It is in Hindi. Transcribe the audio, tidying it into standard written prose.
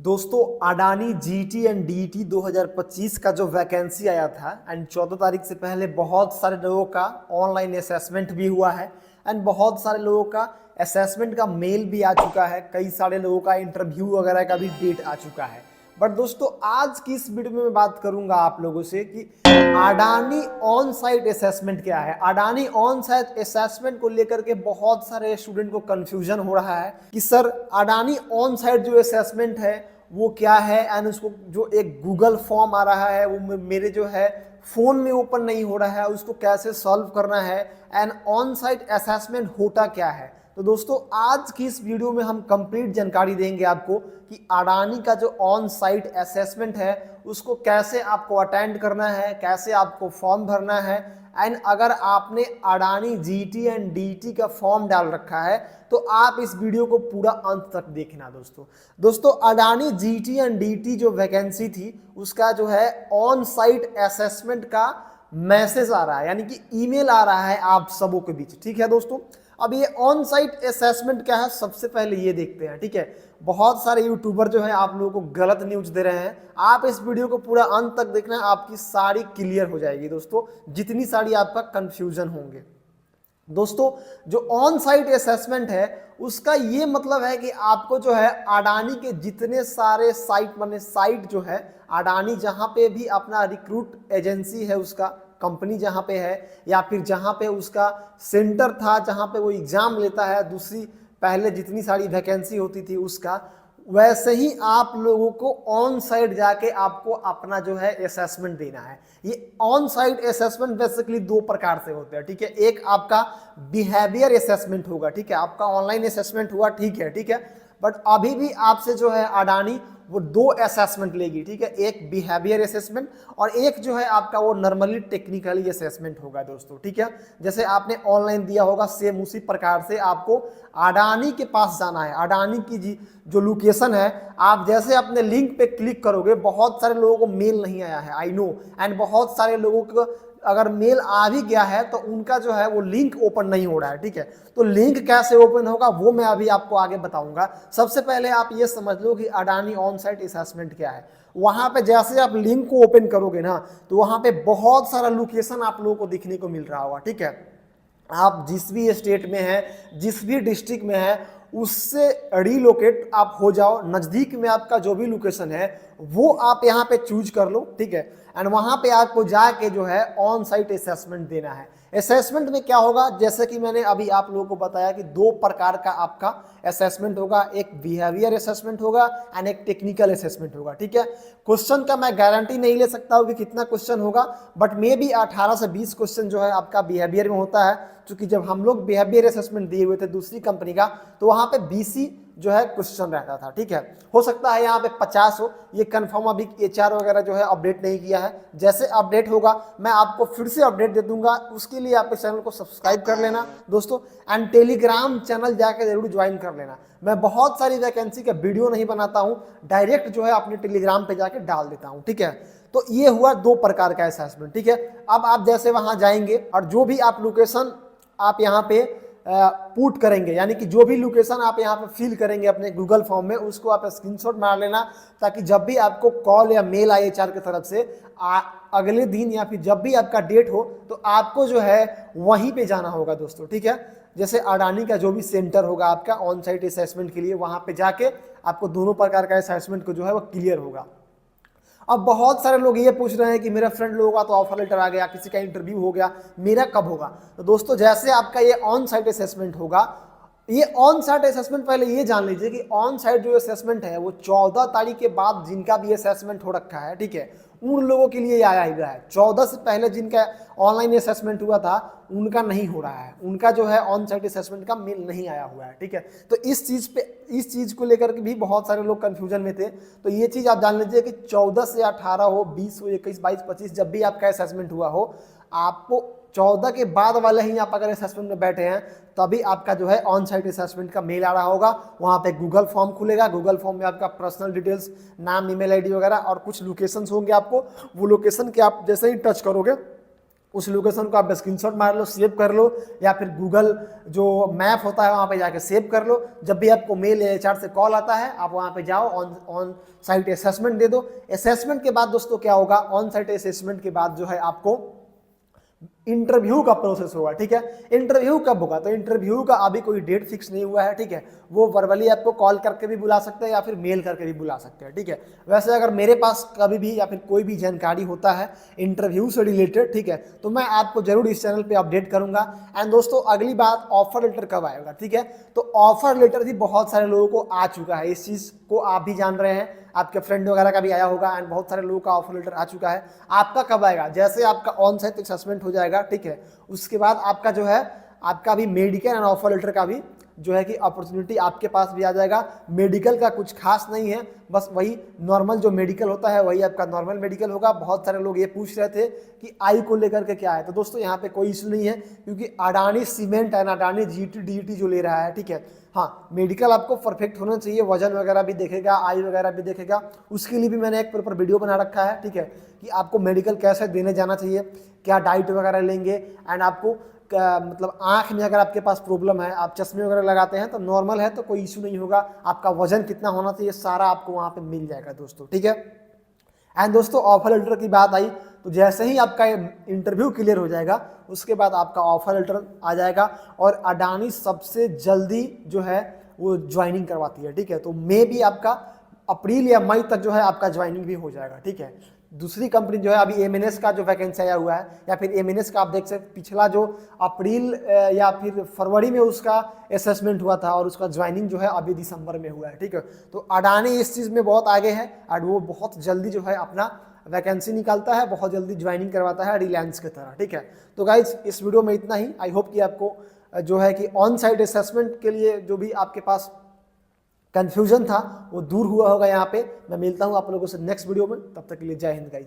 दोस्तों अडानी जीटी एंड डीटी 2025 का जो वैकेंसी आया था एंड 14 तारीख से पहले बहुत सारे लोगों का ऑनलाइन असेसमेंट भी हुआ है एंड बहुत सारे लोगों का असेसमेंट का मेल भी आ चुका है। कई सारे लोगों का इंटरव्यू वगैरह का भी डेट आ चुका है। बट दोस्तों आज की इस वीडियो में मैं बात करूंगा आप लोगों से कि अडानी ऑन साइट असेसमेंट क्या है। अडानी ऑन साइट असेसमेंट को लेकर के बहुत सारे स्टूडेंट को कंफ्यूजन हो रहा है कि सर अडानी ऑन साइट जो असेसमेंट है वो क्या है एंड उसको जो एक गूगल फॉर्म आ रहा है वो मेरे जो है फोन में ओपन नहीं हो रहा है, उसको कैसे सॉल्व करना है एंड ऑन साइट असेसमेंट होता क्या है। तो दोस्तों आज की इस वीडियो में हम कंप्लीट जानकारी देंगे आपको कि अडानी का जो ऑन साइट असेसमेंट है उसको कैसे आपको अटेंड करना है, कैसे आपको फॉर्म भरना है एंड अगर आपने अडानी जीटी एंड डीटी का फॉर्म डाल रखा है तो आप इस वीडियो को पूरा अंत तक देखना। दोस्तों अडानी जीटी एंड डीटी जो वैकेंसी थी उसका जो है ऑन साइट असेसमेंट का मैसेज आ रहा है, यानी कि ईमेल आ रहा है आप सबों के बीच। ठीक है दोस्तों, अब ये ऑन साइट असेसमेंट क्या है सबसे पहले ये देखते हैं। ठीक है, बहुत सारे यूट्यूबर जो है आप लोगों को गलत न्यूज दे रहे हैं। आप इस वीडियो को पूरा अंत तक देखना, आपकी सारी क्लियर हो जाएगी दोस्तों, जितनी सारी आपका कंफ्यूजन होंगे। दोस्तों जो ऑन साइट असेसमेंट है उसका ये मतलब है कि आपको जो है अडानी के जितने सारे साइट माने साइट जो है अडानी जहां पे भी अपना रिक्रूट एजेंसी है, उसका कंपनी जहां पे है या फिर जहां पे उसका सेंटर था जहां पे वो एग्जाम लेता है, दूसरी पहले जितनी सारी वैकेंसी होती थी उसका, वैसे ही आप लोगों को ऑन साइट जाके आपको अपना जो है असेसमेंट देना है। ये ऑन साइट असेसमेंट बेसिकली दो प्रकार से होते हैं। ठीक है, एक आपका बिहेवियर असेसमेंट होगा। ठीक है, आपका ऑनलाइन असेसमेंट हुआ, ठीक है, बट अभी भी आपसे जो है अडानी वो दो असेसमेंट लेगी। ठीक है, एक बिहेवियर असेसमेंट और एक जो है आपका वो नॉर्मली टेक्निकली असेसमेंट होगा दोस्तों। ठीक है, जैसे आपने ऑनलाइन दिया होगा सेम उसी प्रकार से आपको अडानी के पास जाना है। अडानी की जो लोकेशन है, आप जैसे अपने लिंक पे क्लिक करोगे, बहुत सारे लोगों को मेल नहीं आया है आई नो, एंड बहुत सारे लोगों को अगर मेल आ भी गया है तो उनका जो है वो लिंक ओपन नहीं हो रहा है। ठीक है, तो लिंक कैसे ओपन होगा वो मैं अभी आपको आगे बताऊंगा। सबसे पहले आप ये समझ लो कि अडानी ऑन साइट असेसमेंट क्या है। वहां पे जैसे आप लिंक को ओपन करोगे ना तो वहां पे बहुत सारा लोकेशन आप लोगों को दिखने को मिल रहा होगा। ठीक है, आप जिस भी स्टेट में है, जिस भी डिस्ट्रिक्ट में है, उससे रिलोकेट आप हो जाओ। नज़दीक में आपका जो भी लोकेशन है वो आप यहाँ पे चूज कर लो। ठीक है, एंड वहाँ पे आपको जाके जो है ऑन साइट असेसमेंट देना है। असेसमेंट में क्या होगा, जैसे कि मैंने अभी आप लोगों को बताया कि दो प्रकार का आपका असेसमेंट होगा, एक बिहेवियर असेसमेंट होगा एंड एक टेक्निकल असेसमेंट होगा। ठीक है, क्वेश्चन का मैं गारंटी नहीं ले सकता हूँ कि कितना क्वेश्चन होगा, बट मे बी 18 से 20 क्वेश्चन जो है आपका बिहेवियर में होता है। क्योंकि जब हम लोग बिहेवियर असेसमेंट दिए हुए थे दूसरी कंपनी का तो वहाँ पे 20 जो है क्वेश्चन रहता था। ठीक है, हो सकता है यहाँ पे 50 हो, ये कंफर्म अभी एचआर वगैरह जो है अपडेट नहीं किया है। जैसे अपडेट होगा मैं आपको फिर से अपडेट दे दूंगा, उसके लिए आप इस चैनल को सब्सक्राइब कर लेना दोस्तों, एंड टेलीग्राम चैनल जाकर जरूर ज्वाइन कर लेना। मैं बहुत सारी वैकेंसी का वीडियो नहीं बनाता हूँ, डायरेक्ट जो है अपने टेलीग्राम पे जाके डाल देता हूँ। ठीक है, तो ये हुआ दो प्रकार का असेसमेंट। ठीक है, अब आप जैसे वहां जाएंगे और जो भी आप लोकेशन आप यहाँ पे पुट करेंगे, यानी कि जो भी लोकेशन आप यहाँ पे फिल करेंगे अपने गूगल फॉर्म में, उसको आप स्क्रीनशॉट मार लेना, ताकि जब भी आपको कॉल या मेल आए एचआर की तरफ से अगले दिन या फिर जब भी आपका डेट हो तो आपको जो है वहीं पे जाना होगा दोस्तों। ठीक है, जैसे अडानी का जो भी सेंटर होगा आपका ऑन साइट असेसमेंट के लिए, वहां पे जाके आपको दोनों प्रकार का असेसमेंट को जो है वो क्लियर होगा। अब बहुत सारे लोग ये पूछ रहे हैं कि मेरा फ्रेंड लोगों का तो ऑफर लेटर आ गया, किसी का इंटरव्यू हो गया, मेरा कब होगा। तो दोस्तों जैसे आपका ये ऑन साइट असेसमेंट होगा, ये ऑन साइट असेसमेंट पहले ये जान लीजिए कि ऑन साइट जो असेसमेंट है वो 14 तारीख के बाद जिनका भी असेसमेंट हो रखा है, ठीक है, उन लोगों के लिए आया हुआ है। 14 से पहले जिनका ऑनलाइन असेसमेंट हुआ था उनका नहीं हो रहा है, उनका जो है ऑन साइट असेसमेंट का मेल नहीं आया हुआ है। ठीक है, तो इस चीज को लेकर के भी बहुत सारे लोग कंफ्यूजन में थे। तो ये चीज आप जान लीजिए कि 14 से 18 हो, 20 हो, 21, 22, 25 जब भी आपका असेसमेंट हुआ हो, आपको 14 के बाद वाले ही आप अगर असेसमेंट में बैठे हैं तभी आपका जो है ऑन साइट असेसमेंट का मेल आ रहा होगा। वहाँ पे गूगल फॉर्म खुलेगा, गूगल फॉर्म में आपका पर्सनल डिटेल्स, नाम, ईमेल आईडी वगैरह और कुछ लोकेशंस होंगे। आपको वो लोकेशन के आप जैसे ही टच करोगे उस लोकेशन को आप स्क्रीनशॉट मार लो, सेव कर लो, या फिर गूगल जो मैप होता है वहाँ पे जाके सेव कर लो। जब भी आपको मेल या एचआर से कॉल आता है आप वहाँ पे जाओ, ऑन साइट असेसमेंट दे दो। असेसमेंट के बाद दोस्तों क्या होगा, ऑन साइट असेसमेंट के बाद जो है आपको इंटरव्यू का प्रोसेस होगा, ठीक है। इंटरव्यू कब होगा, तो इंटरव्यू का अभी कोई डेट फिक्स नहीं हुआ है, ठीक है। वो वर्बली आपको कॉल करके भी बुला सकते हैं या फिर मेल करके भी बुला सकते हैं, ठीक है। वैसे अगर मेरे पास कभी भी या फिर कोई भी जानकारी होता है इंटरव्यू से रिलेटेड, ठीक है, तो मैं आपको जरूर इस चैनल पे अपडेट करूंगा। एंड दोस्तों अगली बात, ऑफर लेटर कब आएगा, ठीक है। तो ऑफर लेटर भी बहुत सारे लोगों को आ चुका है, इस चीज को आप भी जान रहे हैं, आपके फ्रेंड वगैरह का भी आया होगा एंड बहुत सारे लोगों का ऑफर लेटर आ चुका है। आपका कब आएगा, जैसे आपका ऑन साइट असेसमेंट हो जाएगा, ठीक है, उसके बाद आपका जो है आपका भी मेडिकल एंड ऑफर लेटर का भी जो है कि अपॉर्चुनिटी आपके पास भी आ जाएगा। मेडिकल का कुछ खास नहीं है, बस वही नॉर्मल जो मेडिकल होता है वही आपका नॉर्मल मेडिकल होगा। बहुत सारे लोग ये पूछ रहे थे कि आई को लेकर के क्या है, तो दोस्तों यहाँ पे कोई इशू नहीं है, क्योंकि Adani cement and Adani GT DT जो ले रहा है, ठीक है। हाँ, मेडिकल आपको परफेक्ट होना चाहिए, वजन वगैरह भी देखेगा, आई वगैरह भी देखेगा, उसके लिए भी मैंने एक प्रॉपर वीडियो बना रखा है, ठीक है, कि आपको मेडिकल कैसे देने जाना चाहिए, क्या डाइट वगैरह लेंगे, एंड आपको मतलब आंख में अगर आपके पास प्रॉब्लम है, आप चश्मे वगैरह लगाते हैं तो नॉर्मल है तो कोई इशू नहीं होगा, आपका वजन कितना होना चाहिए सारा आपको वहाँ पे मिल जाएगा दोस्तों, ठीक है। एंड दोस्तों ऑफर लेटर की बात आई तो जैसे ही आपका इंटरव्यू क्लियर हो जाएगा उसके बाद आपका ऑफर लेटर आ जाएगा, और अडानी सबसे जल्दी जो है वो ज्वाइनिंग करवाती है, ठीक है। तो मे भी आपका अप्रैल या मई तक जो है आपका ज्वाइनिंग भी हो जाएगा, ठीक है। दूसरी कंपनी जो है अभी एमएनएस का जो वैकेंसी आया हुआ है, या फिर एमएनएस का आप देख सकते पिछला जो अप्रैल या फिर फरवरी में उसका असेसमेंट हुआ था और उसका ज्वाइनिंग जो है अभी दिसंबर में हुआ है, ठीक है। तो अडानी इस चीज़ में बहुत आगे है और वो बहुत जल्दी जो है अपना वैकेंसी निकालता है, बहुत जल्दी ज्वाइनिंग करवाता है रिलायंस की तरह, ठीक है। तो गाइज इस वीडियो में इतना ही। आई होप कि आपको जो है कि ऑन साइट असेसमेंट के लिए जो भी आपके पास कंफ्यूजन था वो दूर हुआ होगा। यहाँ पे मैं मिलता हूँ आप लोगों से नेक्स्ट वीडियो में, तब तक के लिए जय हिंद गाइज।